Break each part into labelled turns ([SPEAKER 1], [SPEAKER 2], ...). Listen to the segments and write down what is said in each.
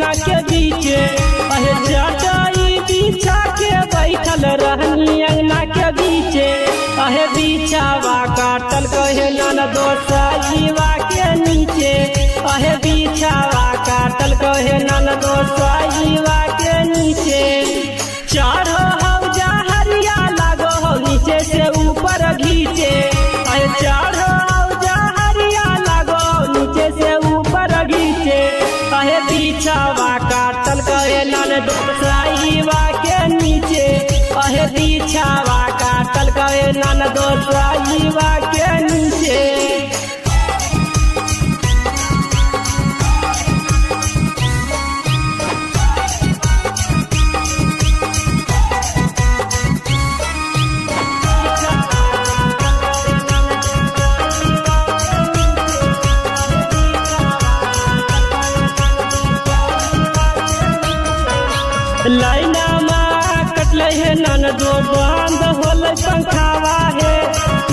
[SPEAKER 1] अंगना के बीचे अहे चटाई बिछा के बैठल रहनी अंगना के बीचे अहे बिछावा काटल कहे ननदो साईवा के नीचे अहे बिछावा काटल कहे ननदो साईवा के नीचे चढ़ो हौजा हरिया लागो हो नीचे से ऊपर घीचे अहे चढ़ो हौजा हरिया लागो नीचे से ऊपर घीचे अहे बिछावा काटल कहे ननदो साईवा के नीचे अहे बिछावा काटल कहे ननदो साईवा के नीचे। लाइना में कटल है ननदो बंद होल पंखावा है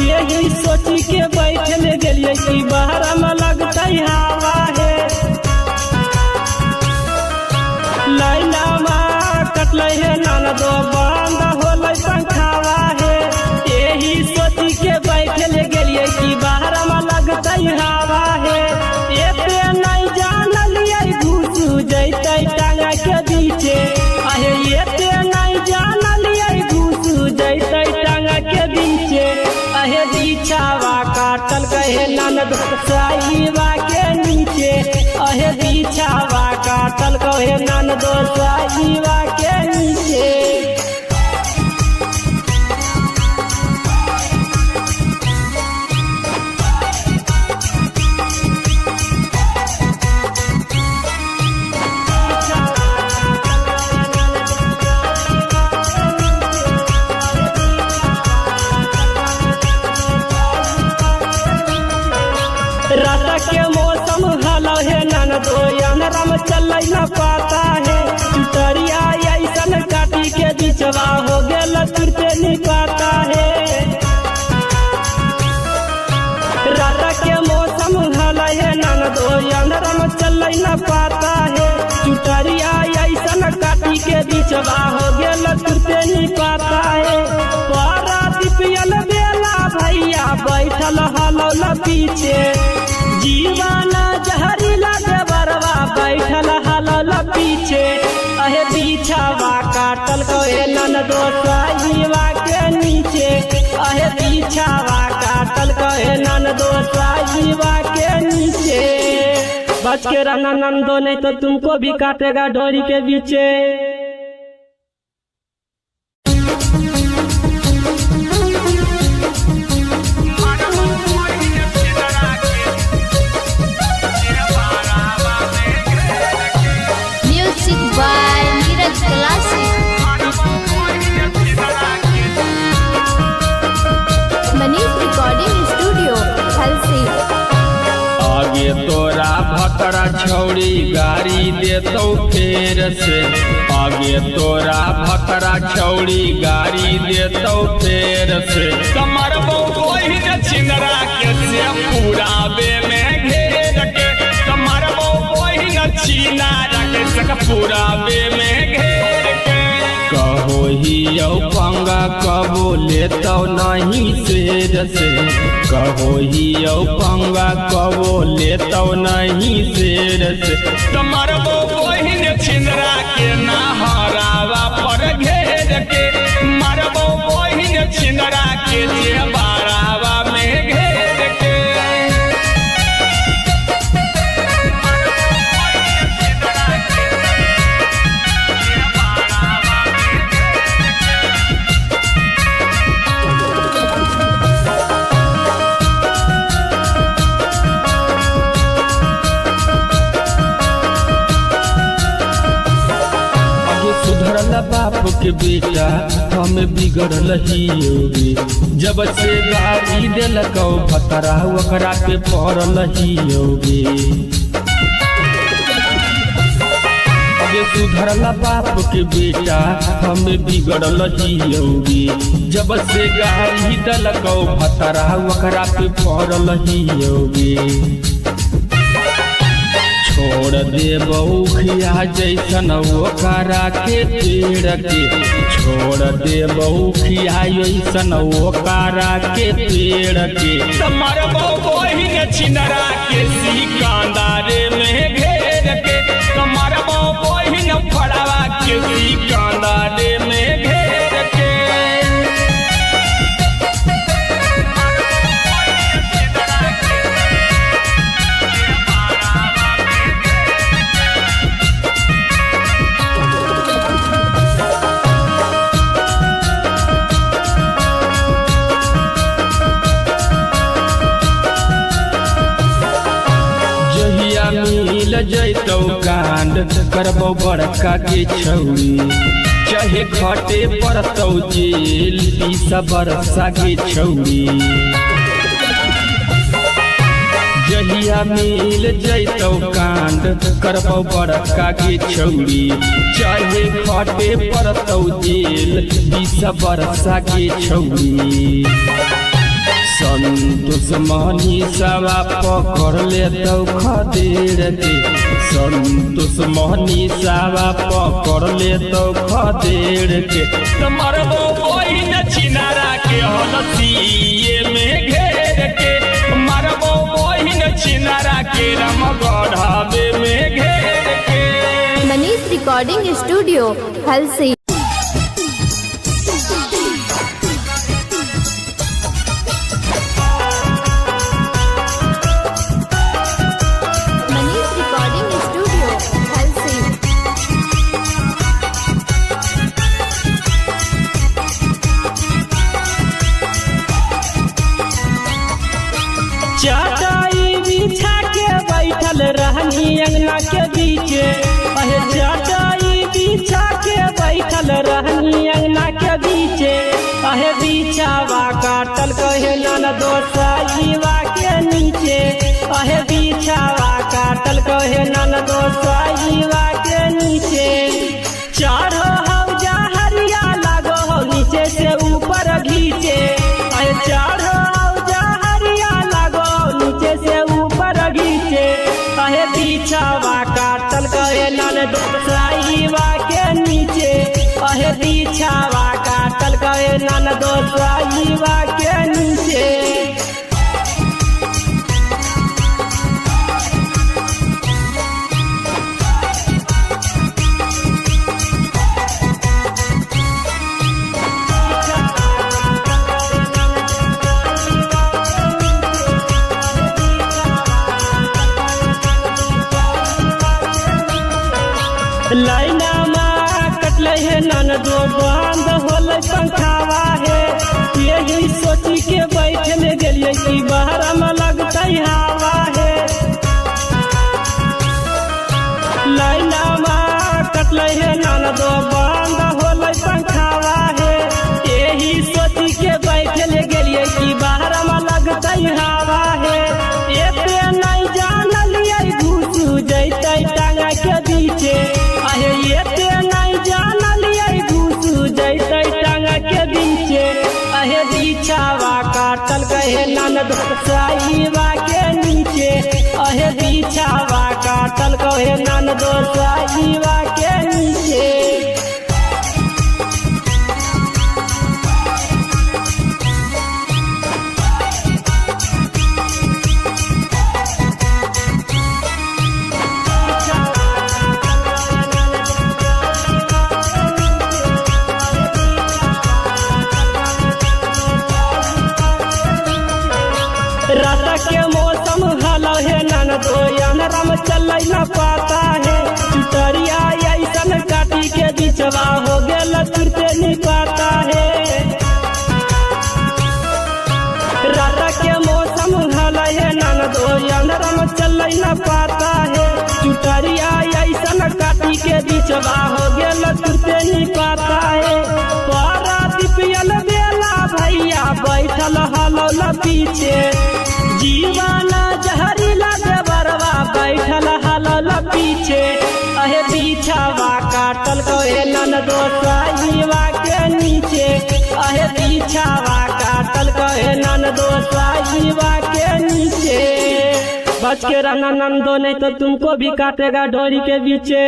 [SPEAKER 1] यही सोची के बैठल गेलिए कि बाहर में लगता हवा है। लाइना में कटल है ननदो बंद होल पंखावा है यही सोची के बैठल गेलिए कि बाहर में लगता हवा है। एते नहीं जानलिए घुस जैते टांगा के बीचे अहे एते नहीं जानलिए घुस जैते टांगा के बीचे अहे बिछावा काटल कहे ननदो साईवा के नीचे अहे बिछावा काटल कहे ननदो साईवा के नीचे। रात के मौसम हलो है ननदो अंधेरा में चल न पाता है चुटरिया ऐसन काटी के बिचवा हो गेल तुरते नहीं पाता है। रात के मौसम हलो है ननदो अंधेरा में चल न पाता है चुटरिया ऐसन काटी के बिचवा हो गेल तुरते नहीं पाता है। पारा दिपियल बेला भैया बैठल हलो न पीछे जीवाना जहरीला देवरवा बैठल हलल पीछे अहे बिछावा काटल कहे ननदो साईवा के नीचे अहे बिछावा काटल कहे ननदो साईवा के नीचे। बच के रहना नंदो नहीं तो तुमको भी काटेगा डोरी के बीचे।
[SPEAKER 2] तोरा भकरा छौड़ी गाड़ी देतौ फेर से आगे तोरा भकरा छौड़ी गाड़ी देतौ फेर से कमरबो ओहि छिंदरा के से पूराबे में घेर के कमरबो ओहि छिनारा के से पूराबे में घेर के कहो ही यौ पंगा कबो लेतौ नहीं शेर से कहो ही यौ पंगा कबो लेतौ नहीं शेर से कमरबो ओहि छिंदरा के नहरावा पर घेर के मरबो ओहि छिंदरा के जे बारावा में घेर के। बाप के बेटा हमें बिगड़ल ही होगी जब से गाड़ी दिलकौ भतरा ओकरा पे पड़ल ही होगी। सुधरला बाप के बेटा हमें बिगड़ल ही होगी जब से गाड़ी दिलकौ भतरा ओकरा पे पड़ल ही होगी। छोड़ दे बहुखिया जैसन ओकरा के पेड़ के छोड़ दे बहुखिया जैसन ओकरा के पेड़ के तमर बहिन छिनरा के सिकंदर में घेर के तमर बहिन फड़वा के सिकंदर में घेर के मिल जैतौ कांड करबो बड़का के छौरी चाहे खटे पड़तौ जेल 20 बरसा के छौरी जहिया मिल जैतौ कांड करबो बड़का के छौरी चाहे खटे पड़तौ जेल 20 बरसा के छौरी संतोष मनीषवा पकड़ लेतौ खदेड़ के संतोष मनीषवा पकड़ लेतौ खदेड़ के तमर बहिन छिनारा के हलसिए में घेर के मारबो बहिन छिनारा के रामगढ़ावे में घेर के।
[SPEAKER 3] Manish recording studio Halsi.
[SPEAKER 1] चटाई बिछा के बैठल रहनी अंगना के बीचे अहे चटाई बिछा के बैठल रहनी अंगना के बीचे अहे बिछावा काटल कहे नन दोसाईवा के नीचे अहे बिछावा काटल कहे नन दोसाईवा के नीचे चढ़ो हौजा हरिया लगो हो नीचे से ऊपर घीचे अहे चढ़ो से ऊपर घीचे कहे बिछावा काटल कहे नन दोसाईवा के नीचे कहे बिछावा काटल कहे नन दोसाईवा के नीचे। लाइना माँ कटल है नन दो बंद होल पंखावा है यही सोची के बैठल गलिए कि बाहर में लगता हवा है लाइना माँ कटल है नन दो बंद होल पंखावा है यही सोची के बैठल गलिए कि बाहर में लगता हवा है एते नहीं जानलिए घुसू जैते टांगा के बीचे अहे एते नहीं जानलिए घुसू जैते टांगा के बीचे अहे बिछावा काटल कहे नन दोसाईवा के नीचे अहे बिछावा काटल कहे नन दोसाईवा के नीचे। रात के मौसम हल है नन दो राम चल न पाता है चुतरिया ऐसन काटी के बिचवा हो गेल तुरते नहीं पाता है रात के मौसम हल है नन दो राम चल न पाता है चुतरिया ऐसन काटी के बिचवा हो गेल तुरते नहीं पाता है पारा दिपियल बेला भैया बैठल हल पीछे जीवाना जहरीला देवरवा बैठल हल पीछे अहे बिछावा काटल कहे नन दोसाईवा के नीचे अहे बिछावा काटल कहे नन दोसाईवा के नीचे। बच के रहना नंदो, नहीं तो तुमको भी काटेगा डोरी के पीछे।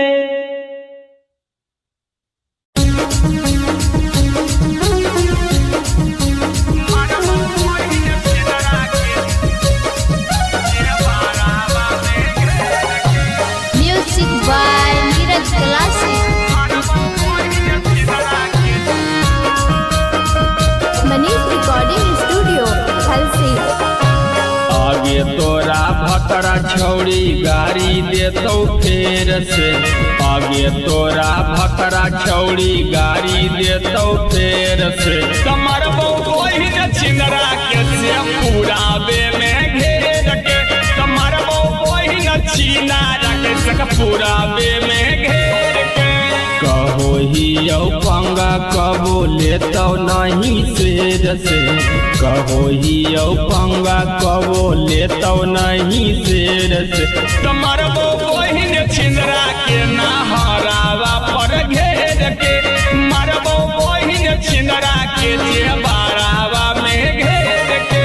[SPEAKER 3] Music by Neeraj Classic. Manish recording studio Halsi.
[SPEAKER 2] आगे तोरा भतरा छौड़ी गाड़ी देतौ फेर से, आगे तोरा भतरा छौड़ी गाड़ी देतौ फेर से। कमर बहिन छिंदरा के से पूराबे में घेर के, कमर बहिन छिनारा के से पूराबे में घेर के। कहो ही पंगा कबो लेतौ नहीं शेर से, कहो ही पंगा कबो लेतौ नहीं शेर से। कमर बहिन छिंदरा के नहरावा पर घेर के, मरबो बहिन छिंदरा के जे बारावा में घेर के।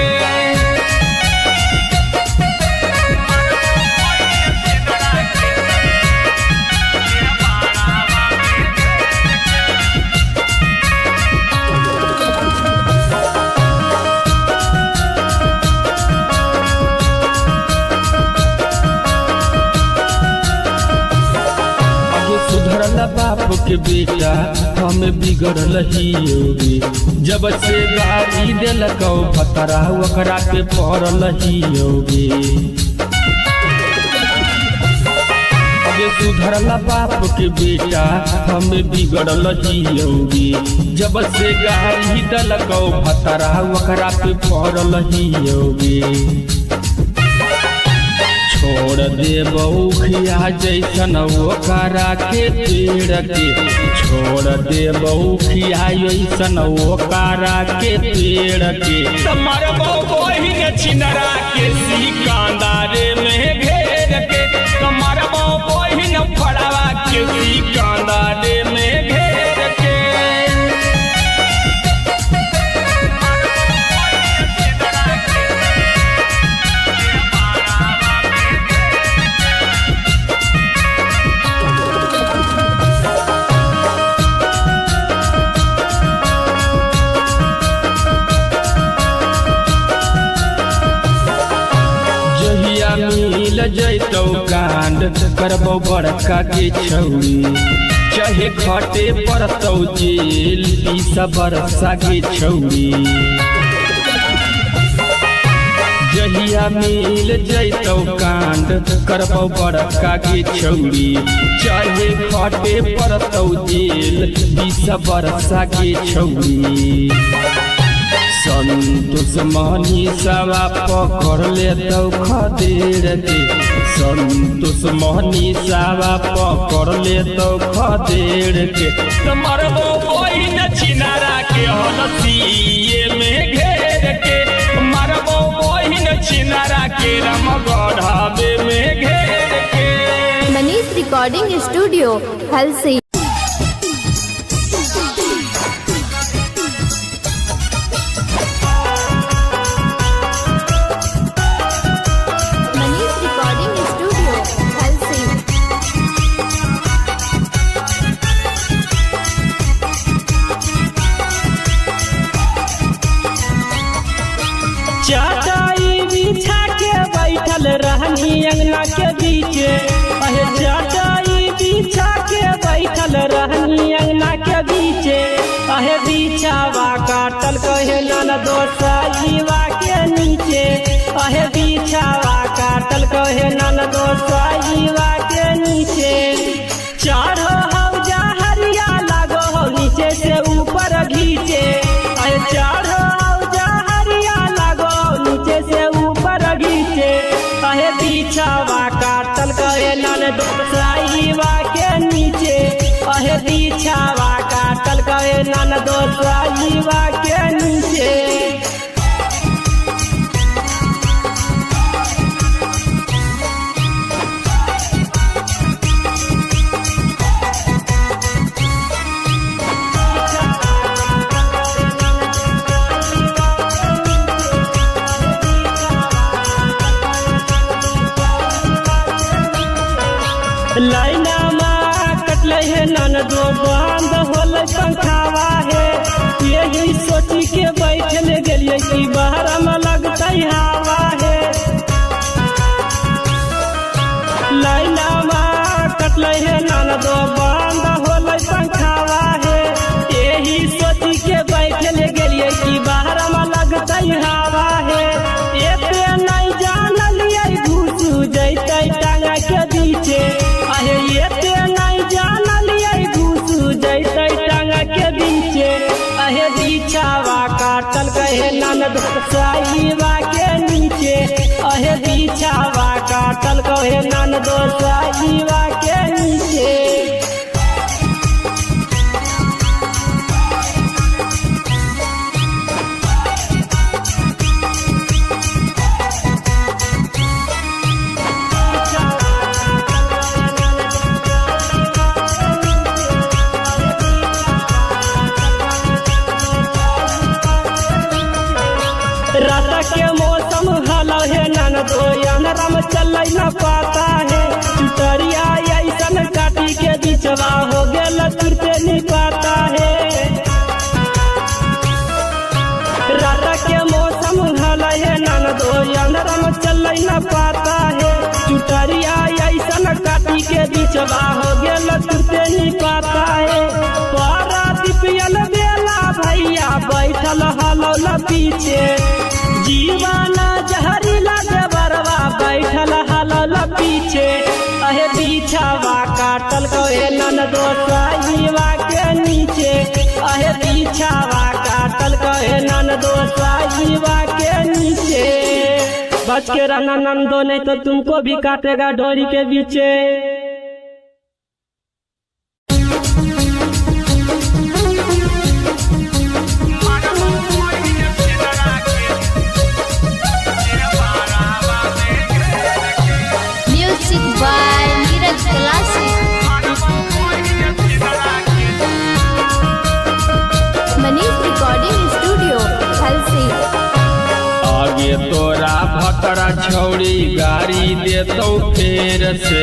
[SPEAKER 2] सुधरल बाप के बेटा हम बिगड़ल ही योगी, जब से गाड़ी दिलकौ भतरा ओकरा पे पड़ल ही योगी। अगे सुधरल बाप के बेटा हम बिगड़ल ही योगी, जब से गाड़ी दिलकौ भतरा ओकरा पे पड़ल ही योगी। छोड़ दे बउखिया जैसन ओकरा के पेड़ के, छोड़ दे बउखिया जैसन ओकरा के पेड़ के। तमर बहिन छिनरा के सिकंदरे में घेर के, तमर बहिन फड़वा के सिकंदरे में घेर के। मिल जैतौ कांड करबौ बड़का के छौरी, चाहे खटे पड़तौ जेल 20 बरसा के छौरी। जहिया मिल जैतौ कांड करबौ बड़का के छौरी, चाहे खटे पड़तौ जेल 20 बरसा के छौरी। संतोष मनीषवा पकड़ लेतौ खदेड़ के, संतोष मनीषवा पकड़ लेतौ खदेड़ के। तमर बहिन छिनारा के हलसिए में घेर के, मरबो बहिन छिनारा के रामगढ़ावे में घेर के।
[SPEAKER 3] Manish recording studio Halsi.
[SPEAKER 1] चटाई बिछा के बैठल रहनी अंगना के बीचे, अहे चटाई बिछा के बैठल रहनी अंगना के बीचे। अहे बिछावा काटल कहे नन दोसाईवा के नीचे, अहे बिछावा काटल कहे नन दोसाईवा के नीचे। चढ़ो हौजा हरिया लगो हो नीचे से ऊपर घीचे, अहे चढ़ो से ऊपर घीचे। अहे बिछावा काटल कहे नन दोसाईवा के नीचे, अहे बिछावा काटल कहे नन दोसाईवा के नीचे। हे ननदो बंद होल पंखावा है यही सोची के बैठल गेलिए कि बाहर में लगते हवा है लाइनामा कटल हे ननदो बंद होल पंखावा है यही सोची के बैठल गेलिए कि बाहर में लगते हवा है एते नहीं जानलिए घुस जैते टांगा के बीचे अहे एते नहीं जानलिए घुस जैते टांगा के बीचे अहे बिछावा काटल कहे ननद साहिबा के नीचे अहे बिछावा काटल कहे ननद साहिबा के नीचे रात के मौसम हल है ननदो अंधराम चल न पाता है चुटरिया ऐसन काटी के बिचवा हो गेल तुरते नहीं पाता है रात के मौसम हल है ननदो अंधराम चल न पाता है चुटरिया ऐसन काटी के बिचवा हो गेल तुरते नहीं पाता है पारा दिपियल बेला भैया बैठल हलौल पीछे जीवाना जहरीला देवरवा बैठल हलौल पीछे अहे बिछावा काटल कहे ननदो साहिबा के नीचे अहे बिछावा काटल कहे ननदो साहिबा के नीचे बच के रहना नंदो नहीं तो तुमको भी काटेगा डोरी के बीचे
[SPEAKER 3] Music by Neeraj Classic. Manish Recording Studio, Halsi.
[SPEAKER 2] आगे तोरा भतरा छौड़ी गाड़ी देतौ फेर से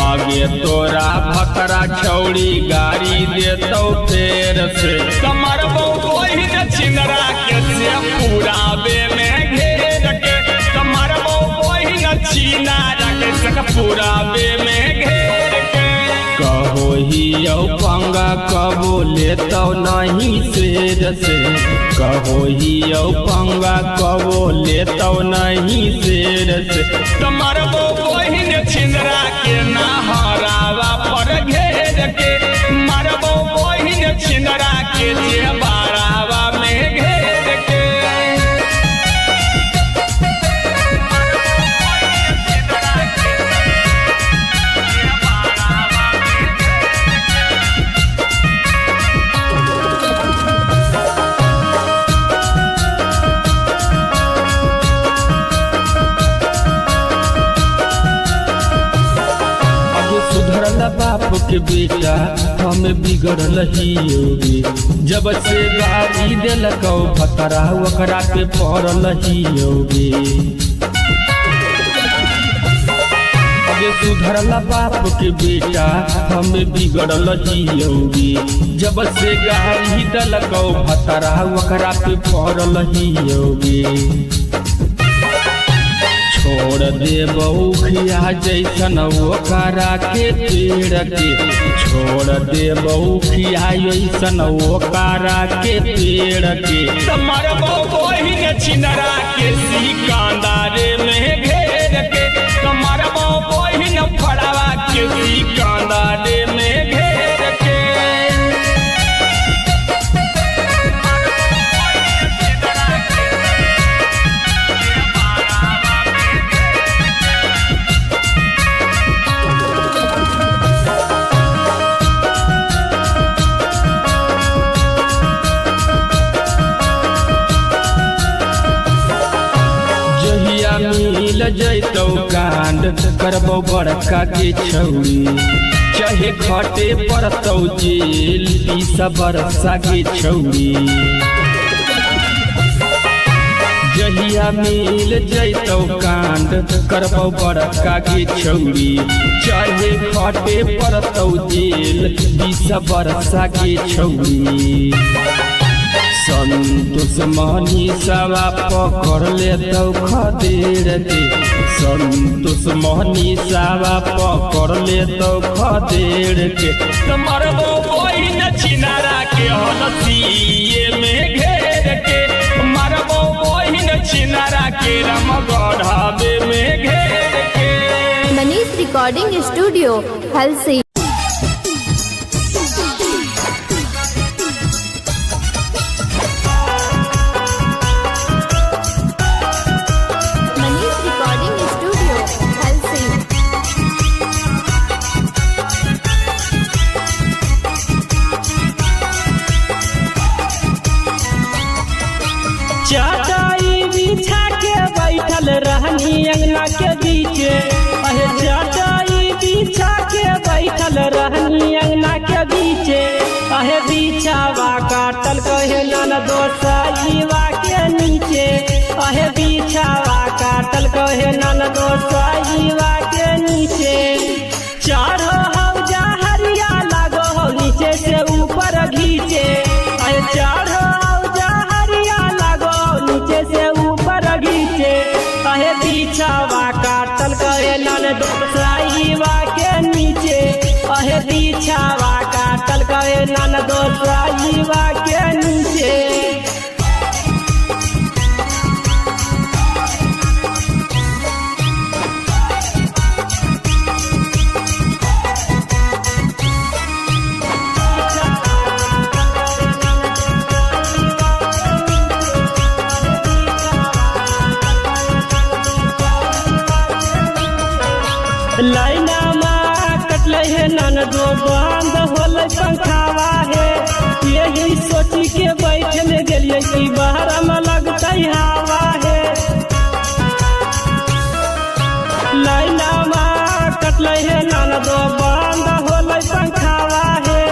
[SPEAKER 2] आगे तोरा भतरा छौड़ी गाड़ी देतौ फेर से कमर कोई न छिंदरा के से पूरा बे में घेर के कमर कोई न छीना रखे सक पूरा बे में घेर के कहो ही यौ पंगा कबो लेतौ नहीं शेर से कहो ही यौ पंगा कबो लेतौ नहीं शेर से कमर कोई न छिंदरा के ना हरावा पर घेर के मरबो कोई न छिंदरा के जे बारावा में घेर के सुधरल बाप के बेटा हम बिगड़ल ही योगी जब से गाड़ी दिलकौ भतरा ओकरा पे पड़ल ही योगी अगे सुधरल बाप के बेटा हम बिगड़ल ही योगी जब से गाड़ी दिलकौ भतरा ओकरा पे पड़ल ही योगी छोड़ दे बउखिया जैसन ओकरा के पेड़ के छोड़ दे बउखिया जैसन ओकरा के पेड़ के तमर कोई न छिनरा के सिकंदरे में घेर के तमर कोई न फड़वा के सिकंदरे में घेर के मिल जैतौ कांड करबौ बड़का के छौरी चाहे खटे पड़तौ जेल 20 बरसा के छौरी जहिया मिल जैतौ कांड करबौ बड़का के छौरी चाहे खटे पड़तौ जेल 20 बरसा के छौरी संतोष मनीषवा पकड़ लेतौ खदेड़ के संतोष मनीषवा पकड़ लेतौ खदेड़ के मरबो बहिन छिनारा के हलसिए में घेर के मरबो बहिन छिनारा के रामगढ़वे में घेर के।
[SPEAKER 3] Manish recording studio Halsi.
[SPEAKER 1] चटाई बिछा के बैठल रहनी अंगना के बीचे अहे चटाई बिछा के बैठल रहनी अंगना के बीचे अहे बिछावा काटल कहे ननदो साईवा के नीचे अहे बिछावा काटल कहे ननदो साईवा के नीचे चढ़ो हौजा हरिया लागो हो नीचे से ऊपर घीचे अहे चढ़ो से ऊपर घीचे अहे बिछावा काटल कहे ननदो साईवा के नीचे अहे बिछावा काटल कहे ननदो साईवा के नीचे। लाइना माँ कटले है ननदो बंद होल पंखावा है यही सोची के बैठल गेलिए कि बाहर में लगता हवा है। लाइना माँ कटले है ननदो बंद होल पंखावा है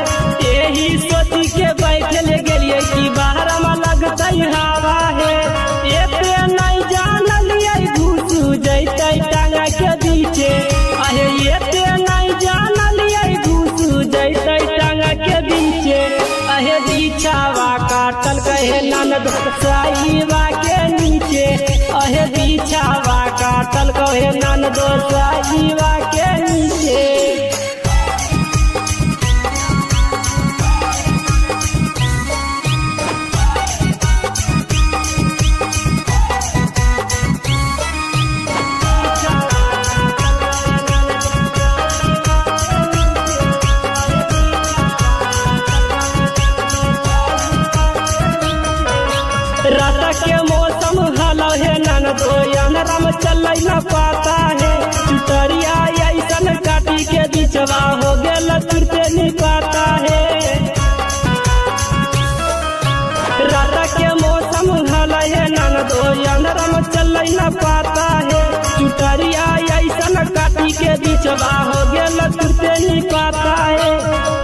[SPEAKER 1] यही सोची के बैठल गेलिए कि बाहर में लगता हवा है। एते नहीं जानलिए घुस जैते टांगा के बीचे अहे एते नहीं जानलिए घुस जैते टांगा के बीचे अहे बिछावा काटल कहे ननदो साईवा के नीचे अहे बिछावा काटल कहे ननदो साईवा के नीचे। रात के मौसम हलो है ननदो अंधराम चल न पाता है चुटरिया ऐसन काटी के बिचवा हो गेल तुरते नहीं पाता है। रात के मौसम हलो है ननदो अंधराम चल न पाता है चुटरिया ऐसन काटी के बिचवा हो गेल तुरते नहीं पाता है।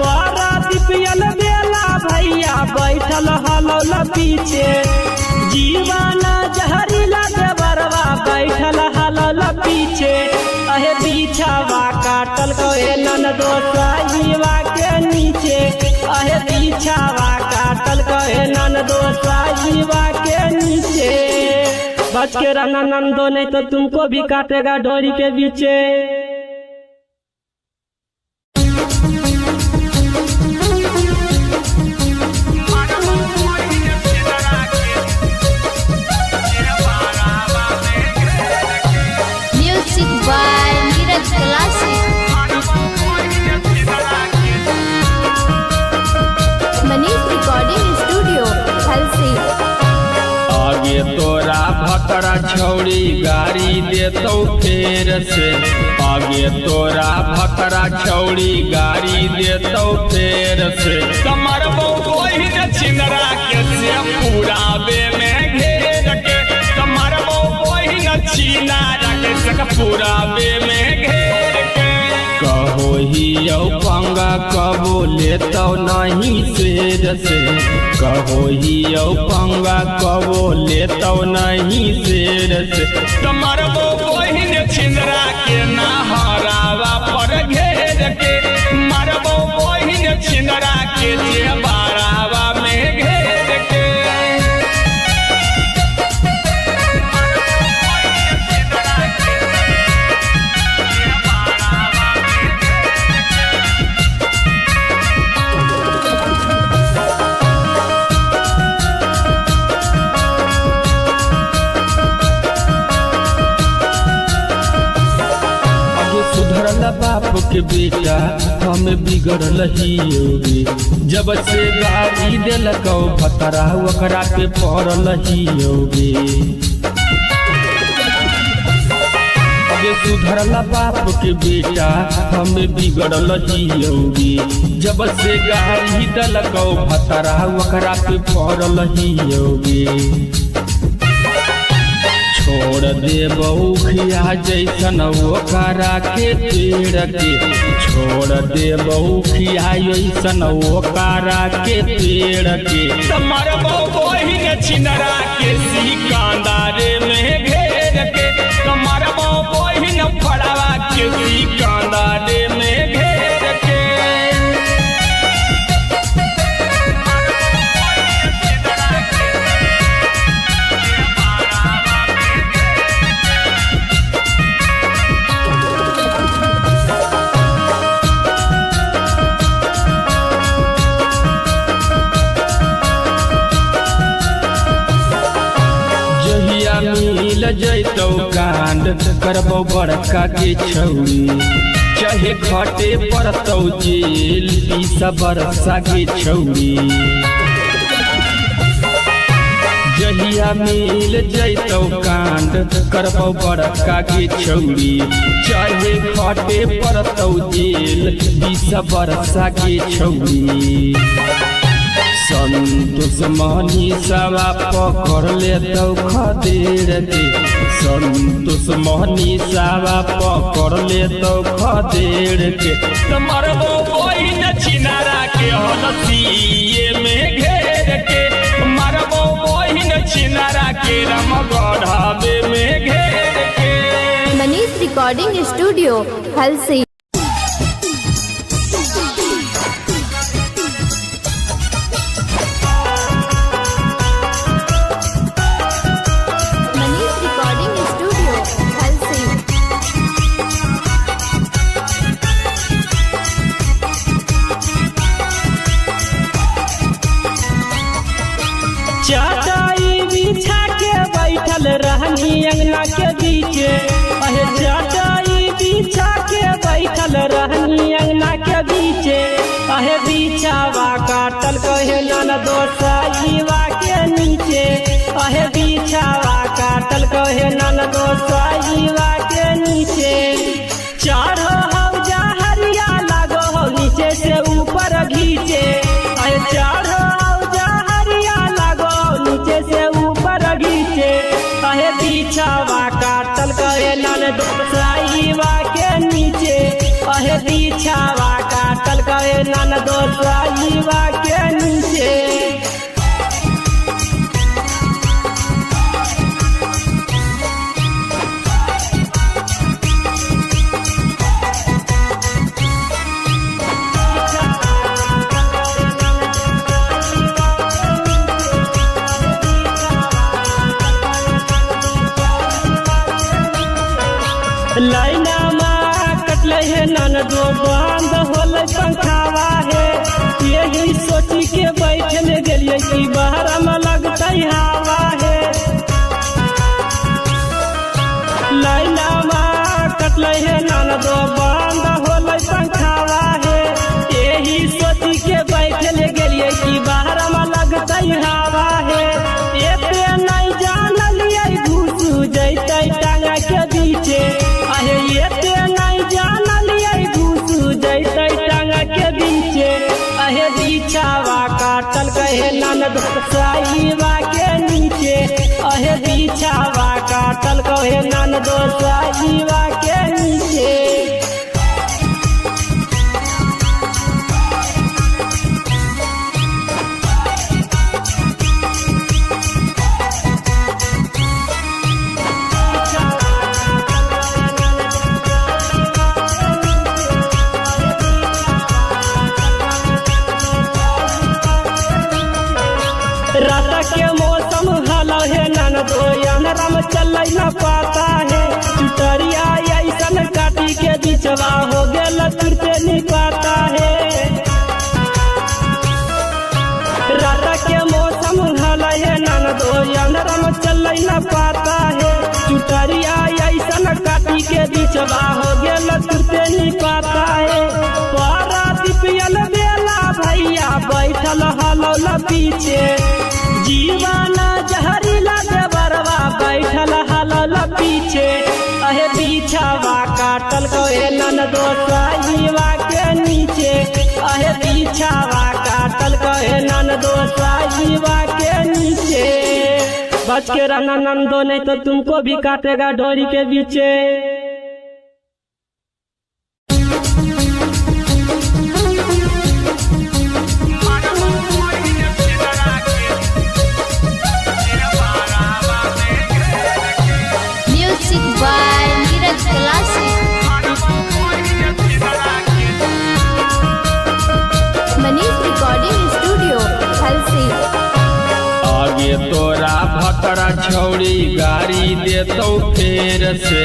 [SPEAKER 1] पारा दिपियल बेला भैया बैठल हलो न पीछे जीवाना जहरीला देवरवा बैठल हलल पीछे अहे बिछावा काटल कहे ननदो साईवा के नीचे अहे बिछावा काटल कहे ननदो साईवा के नीचे। बच के रहना नंदो नहीं तो तुमको भी काटेगा डोरी के बीचे।
[SPEAKER 3] Manish recording studio Halsi.
[SPEAKER 2] आगे तोरा भतरा छौड़ी गाड़ी देतौ फेर से आगे तोरा भतरा छौड़ी गाड़ी देतौ फेर से कमरबो बहिन छिनरा के से पूराबे में घेर के कमरबो बहिन छिनारा के से पूराबे में घेर के कहो ही हियो पंगा कबो लेतो नहीं शेर से, कहो हियो पंगा कबो लेतो नहीं शेर से। तुम्हार वो बहिन छिंदरा के नहरावा पर घेर के, मारबो बहिन छिंदरा के जेबारावा में घेर के। सुधरल बाप के बेटा हम बिगड़ल हियोगे, जब से गाड़ी दिलको भतरा ओकरा पे पड़ल हियोगे। अगे सुधरल बाप के बेटा हम बिगड़ल हियोगे, जब से गाड़ी दिलको भतरा ओकरा पे पड़ल हियोगे। छोड़ दे बहुखिया जैसन ओकरा के पेड़ के, छोड़ दे बहुखिया जैसन ओकरा के पेड़ के। तुम्हार बहिन छिंदरा के सिकंदरे में घेर के, तुम्हार बहिन फड़वा के सिकंदरे में घेर के। मिल जैतौ कांड करबो बड़का के छौरी, चाहे खटे पड़तौ जेल 20 बरसा के छौरी। जहिया मिल जैतौ कांड करबो बड़का के छौरी, चाहे खटे पड़तौ जेल 20 बरसा के छौरी। संतोष मनीषवा पकड़ लेतौ खदेड़ के, संतोष मनीषवा पकड़ लेतौ खदेड़ के। तुम्हार बहिन छिंदरा के हलसिए में घेर के, मारबो बहिन छिंदरा के रामगढ़वे में घेर के।
[SPEAKER 3] Manish recording studio Halsi.
[SPEAKER 1] चटाई बिछा के बैठल रहनी अंगना के बीचे, अहे चटाई बिछा के बैठल रहनी अंगना के बीचे। अहे बिछावा काटल कहे नन दोसाईवा के नीचे, अहे बिछावा काटल कहे नन दोसाईवा के नीचे। चढ़ो हौजा हरिया लागो हो नीचे से ऊपर घीचे, अहे चढ़ो से ऊपर घीचे। कहे बिछावा काटल कहे नन दोसाईवा के नीचे, कहे बिछावा काटल कहे नन दोसाईवा के नीचे। लाइना माँ कटले है नन दो बंद होल पंखावा है, यही सोची के बैठल गेलिए कि बाहर में लगता हवा है। लाइना माँ कटले है नन दो बंद होल पंखावा है, यही सोची के बैठल गेलिए कि बाहर में लगता हवा है। एते नहीं जानलिए घुस जैते टांगा के बीचे, अहे एते नहीं जानलिए घुस जैते टांगा के बीचे। अहे बिछावा काटल कहे नन दोसाईवा के नीचे, अहे बिछावा काटल कहे नन दोसाईवा के नीचे। चल न पाता है। चुटरिया ऐसन काटी के बिचवा हो गेल तुरते नहीं पाता है। रात के मौसम हला है ननदो अंधरम चल न पाता है। चुटरिया ऐसन काटी के बिचवा हो गेल तुरते नहीं पाता है। पारा दिपियल बेला भैया बैठल हलौल पीछे। जीवाना जहरीला देवरवा बैठल हलौल पीछे। अहे पीछावा काटल कहे ननदो साईवा के नीचे। अहे पीछावा काटल कहे ननदो साईवा के नीचे। बच के रहना नंदो नहीं तो तुमको भी काटेगा डोरी के पीछे।
[SPEAKER 3] Music by Neeraj Classic. Manish recording studio Halsi.
[SPEAKER 2] आगे तोरा भतरा छौड़ी गाड़ी देतौ फेर से।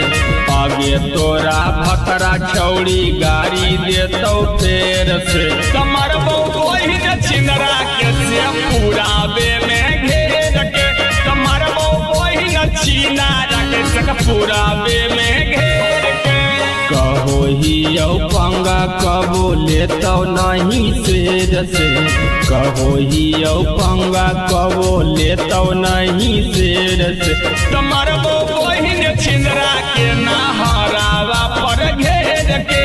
[SPEAKER 2] आगे तोरा भतरा छौड़ी गाड़ी देतौ फेर से। कमर बहिन छिंदरा के से पुरावे में घेर के। कमर बहिन छिनारा के से पुरावे में घेर के। कहो ही पंगा कबो लेतौ नहीं शेर से। कहो ही पंगा कबो लेतौ नहीं शेर से। कमर बहिन छिंदरा के नहरावा पर घेर के।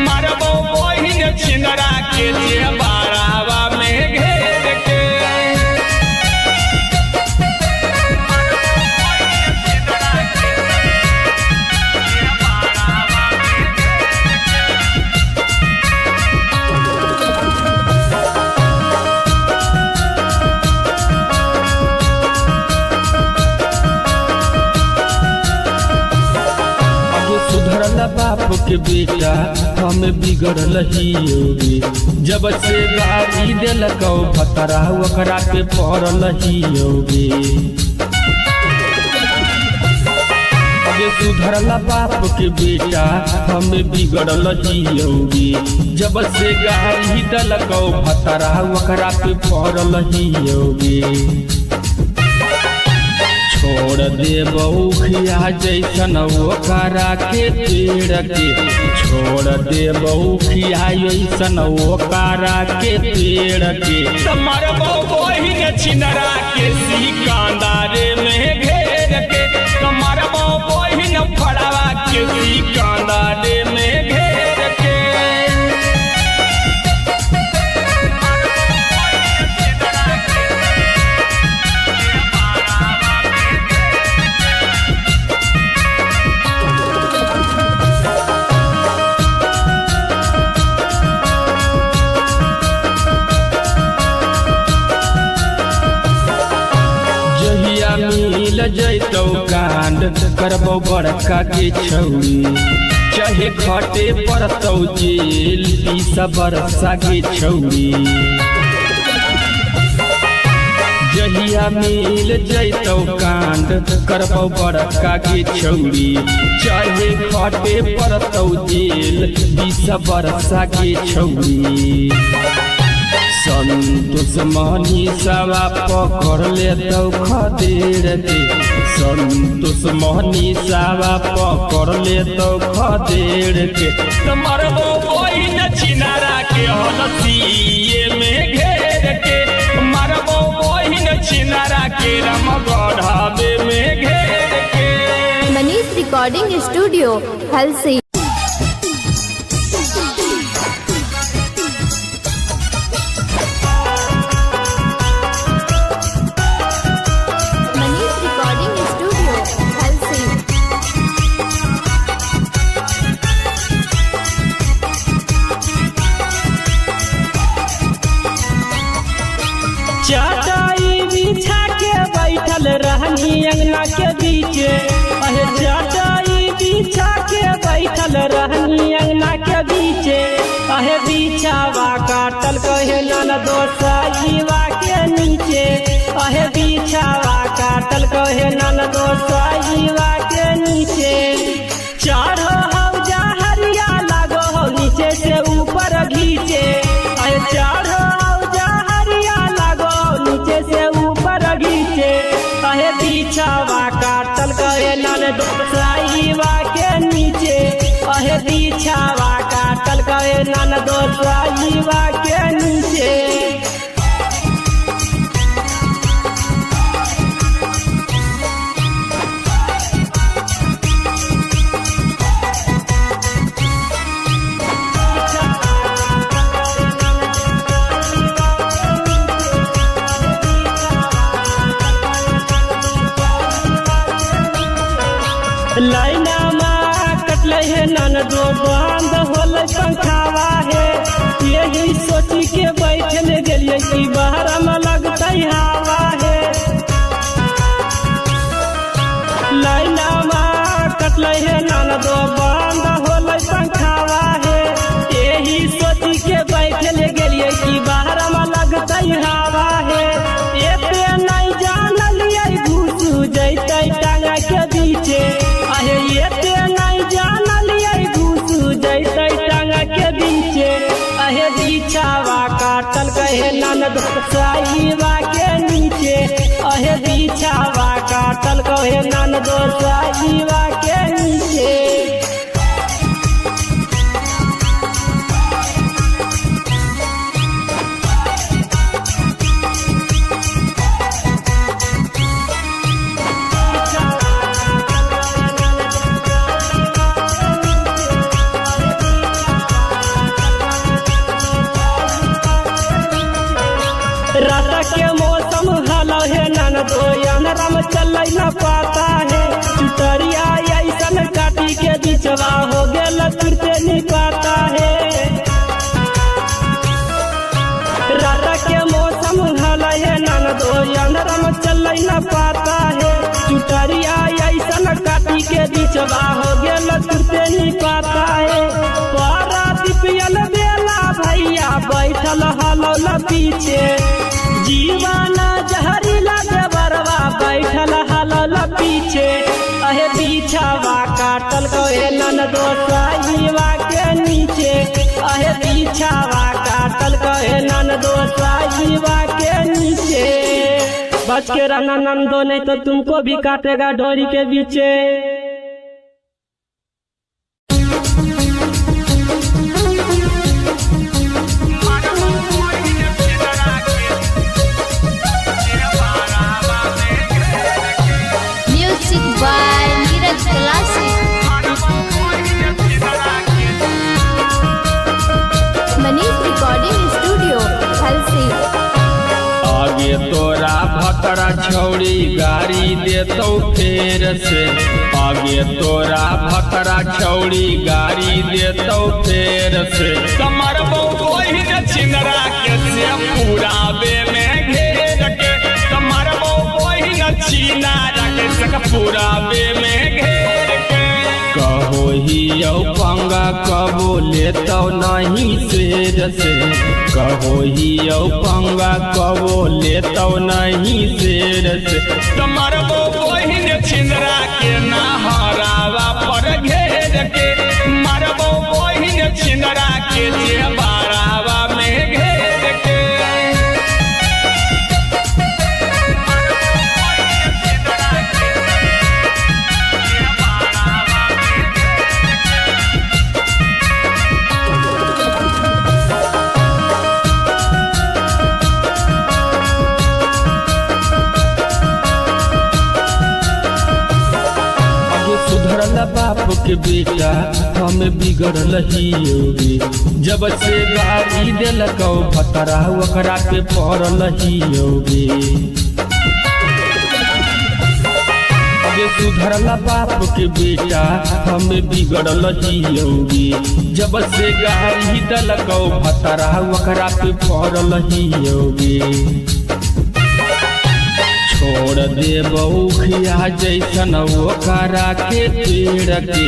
[SPEAKER 2] मरबो बहिन छिंदरा के जे बारावा में घेर के। सुधरल बाप के बेटा हम बिगड़ल ही योगी। जब से गाड़ी दिलकौ भतरा ओकरा पे पड़ल ही योगी। अगे सुधरल बाप के बेटा हम बिगड़ल ही योगी। जब से गाड़ी दिलकौ भतरा ओकरा पे पड़ल ही योगी। छोड़ दे बउखिया जैसन ओकरा के पेड़ के। छोड़ दे बउखिया जैसन ओकरा के पेड़ के। तमर बहिन छिनरा के सिकंदरे में घेर के। तमर बहिन फड़वा के सिकंदरे में घेर के। मिल जैतौ कांड करबौ बड़का के छौड़ी। चाहे खटे पड़तौ जेल 20 बरसा के छौड़ी। जहिया मिल जैतौ कांड करबौ बड़का के छौड़ी। चाहे खटे पड़तौ जेल 20 बरसा के छौड़ी। संतोष मनीषवा पकड़ लेतौ खदेड़ के। संतोष मनीषवा पकड़ लेतौ खदेड़ के। तमर बहिन छिनारा के हलसिए में घेर के। मरबो बहिन छिनारा के रामगढ़वे में घेर के।
[SPEAKER 3] Manish recording studio Halsi.
[SPEAKER 1] चटाई बिछा के बैठल रहनी अंगना के बीचे। अहे चटाई बिछा के बैठल रहनी अंगना के बीचे। अहे बिछावा काटल कहे ननदो साईवा के नीचे। अहे बिछावा काटल कहे ननदो साईवा कहे ननदो साईवा के नीचे। लाइना माँ कटले है ननदो बंद होल पंखावा है। यही सोची के बैठल गेलिए कि बाहर में लगते हवा है। लाइना माँ कटले है ननदो बंद होल पंखावा है। यही सोची के बैठल गेलिए कि बाहर में लगते हवा है। एते नहीं जानलिए घुस जैते टांगा के बीचे। एते नहीं जानलिए घुस जैते टांगा के बीचे। अहे बिछावा काटल कहे ननद साईवा के नीचे। अहे बिछावा काटल कहे ननद साईवा के नीचे। रात के मौसम हलो है ननदो अंधराम चल न पाता है। चुटरिया ऐसन काटी के बिचवा हो गेल तुरते नहीं पाता है। रात के मौसम हलो है ननदो अंधराम चल न पाता है। चुटरिया ऐसन काटी के बिचवा हो गेल तुरते नहीं पाता है। पारा दिपियल बेला भैया बैठल हलो न पीछे। जीवाना जहरीला देवरवा बैठल हलल पीछे। अहे बिछावा काटल कहे ननदो साईवा के नीचे। अहे बिछावा काटल कहे ननदो साईवा के नीचे। बच के रहना नंदो नहीं तो तुमको भी काटेगा डोरी के बीचे।
[SPEAKER 3] by Neeraj Classic. Manish recording studio Halsi.
[SPEAKER 2] आगे तोरा भतरा छौड़ी गाड़ी देतौ फेर से। आगे तोरा भतरा छौड़ी गाड़ी देतौ फेर से। कमर बहिन छिंदरा के से पूरा बे में घेर के। कमर बहिन छिनारा के से पूरा बे में घेर के। कहो ही यौ पंगा कबो लेतौ नहीं शेर से। कहो ही यौ पंगा कबो लेतौ नहीं शेर से। कमर बहिन छिंदरा के नहरावा पर घेर के। मरबो बहिन छिंदरा के जेबारावा में घेर के। सुधरल बाप के बेटा हम बिगड़ल ही। जब से गाड़ी दिलकौ भतरा ओकरा पे पड़ल ही। सुधरल बाप के बेटा हम बिगड़ल ही। जब से गाड़ी दिलकौ भतरा ओकरा पे पड़ल ही। छोड़ दे बउखिया जैसन ओकरा के पेड़ के।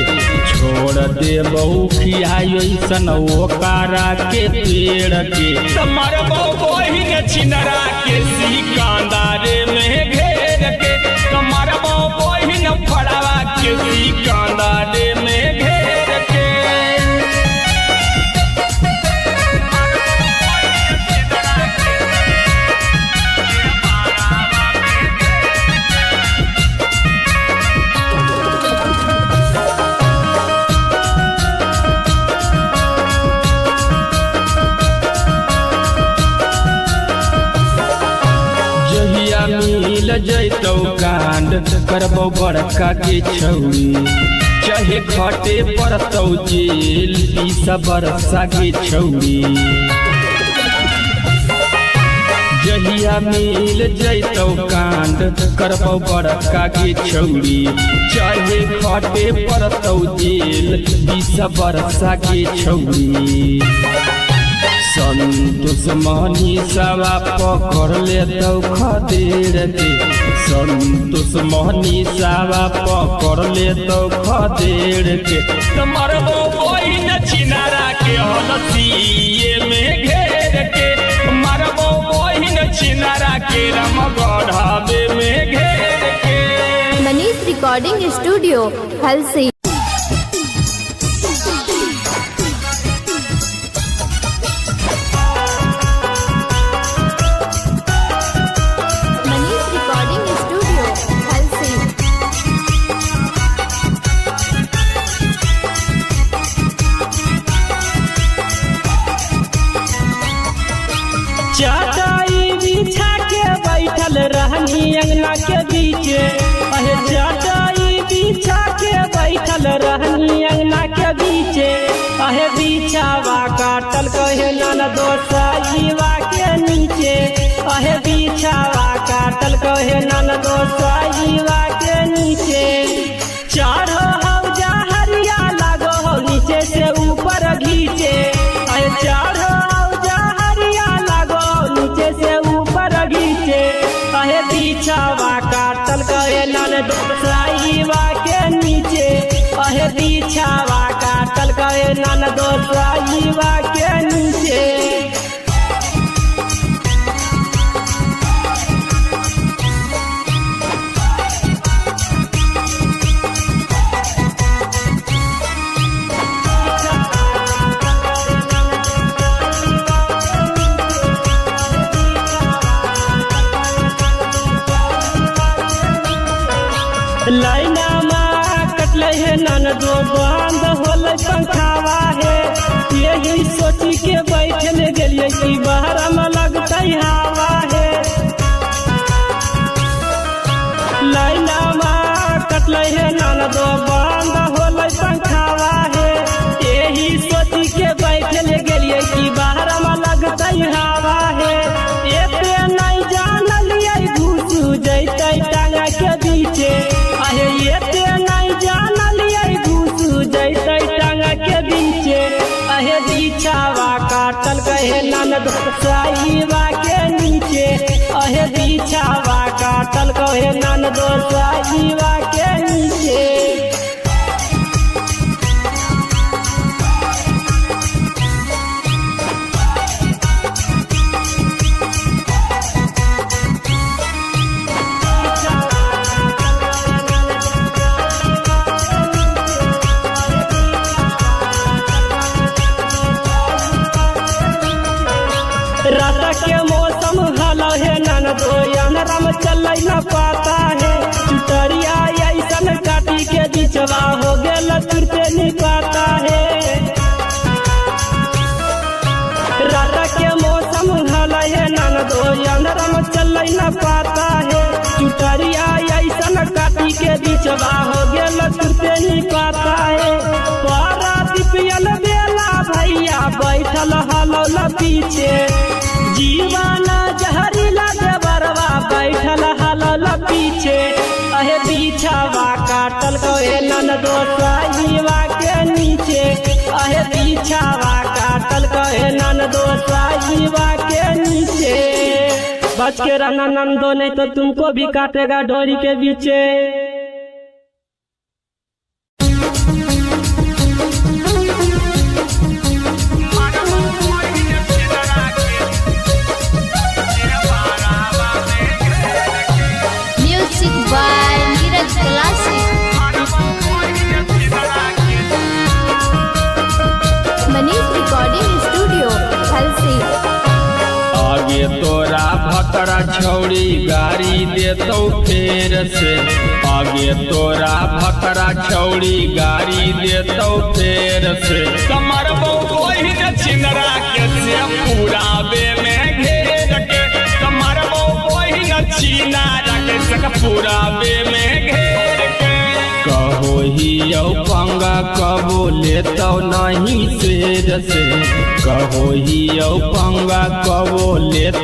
[SPEAKER 2] छोड़ दे बउखिया जैसन ओकरा के पेड़ के। कमर बहिन छिंदरा के सिकंदरे में घेर के। कमर बहिन फड़वा के सिकंदरे में घेर के। मिल जैतौ कांड करबौ बड़का के छौरी चाहे खटे पड़तौ जेल 20 बरसा के छौरी जहिया मिल जैतौ कांड करबौ बड़का के छौरी चाहे खटे पड़तौ जेल 20 बरसा के छौरी संतोष मनीषवा पकड़ लेतौ खदेड़ के संतोष मनीषवा पकड़ लेतौ खदेड़ के मरबो बहिन छिनारा के हलसिए में घेर के मरबो बहिन छिनारा के रामगढ़वे में घेर के।
[SPEAKER 3] Manish recording studio Halsi.
[SPEAKER 1] चटाई बिछा के बैठल रहनी अंगना के बीचे अहे चटाई बिछा के बैठल रहनी अंगना के बीचे अहे बिछावा काटल कहे ननदो साईवा के नीचे अहे बिछावा काटल कहे ननदो साईवा के नीचे चढ़ो हौजा हरिया लगो हो नीचे से ऊपर घीचे अहे चढ़ो से ऊपर घीचे अहे बिछावा काटल कहे ननदो साईवा के नीचे अहे बिछावा काटल कहे ननदो साईवा के नीचे। लाइना माँ कटले है ननदो बंद होले पंखावा है यही सोची के बैठल गेलिए कि बाहर में लगते हवा है। लाइना माँ कटले है ननदो बंद होले पंखावा है यही सोची के बैठल गेलिए कि बाहर में लगते हवा है। एते नहीं जानलिए घुसू जैते टांगा के बीचे अहे एते नहीं जानलिए घुसू जैते टांगा के बीचे अहे बिछावा काटल कहे ननदो साईवा के नीचे अहे बिछावा काटल कहे ननदो साईवा के नीचे। रात के मौसम हला है ननदो अंधेरा में चल न पाता है चुटरिया ऐसन काटी के बिचवा हो गेल तुरते नहीं पाता है। रात के मौसम हला है ननदो अंधेरा में चल न पाता है चुटरिया ऐसन काटी के बिचवा हो गेल तुरते नहीं पाता है। पारा दिपियल बेला भैया बैठल हलौल पीछे जीवाना जहरीला देवरवा बैठल हलौल पीछे अहे बिछावा काटल कहे ननदो साईवा के नीचे अहे बिछावा काटल कहे ननदो साईवा के नीचे। बच के रहना नंदो नहीं तो तुमको भी काटेगा डोरी के बीचे।
[SPEAKER 3] Manish recording studio Halsi.
[SPEAKER 2] आगे तोरा भतरा छौड़ी गाड़ी देतौ फेर से आगे तोरा भतरा छौड़ी गाड़ी देतौ फेर से कमरबो बहिन छिनरा के से पूरा बे में घेर के कमरबो बहिन छिनारा के देतो नहीं शेर से कहो ही पंगा कबो ले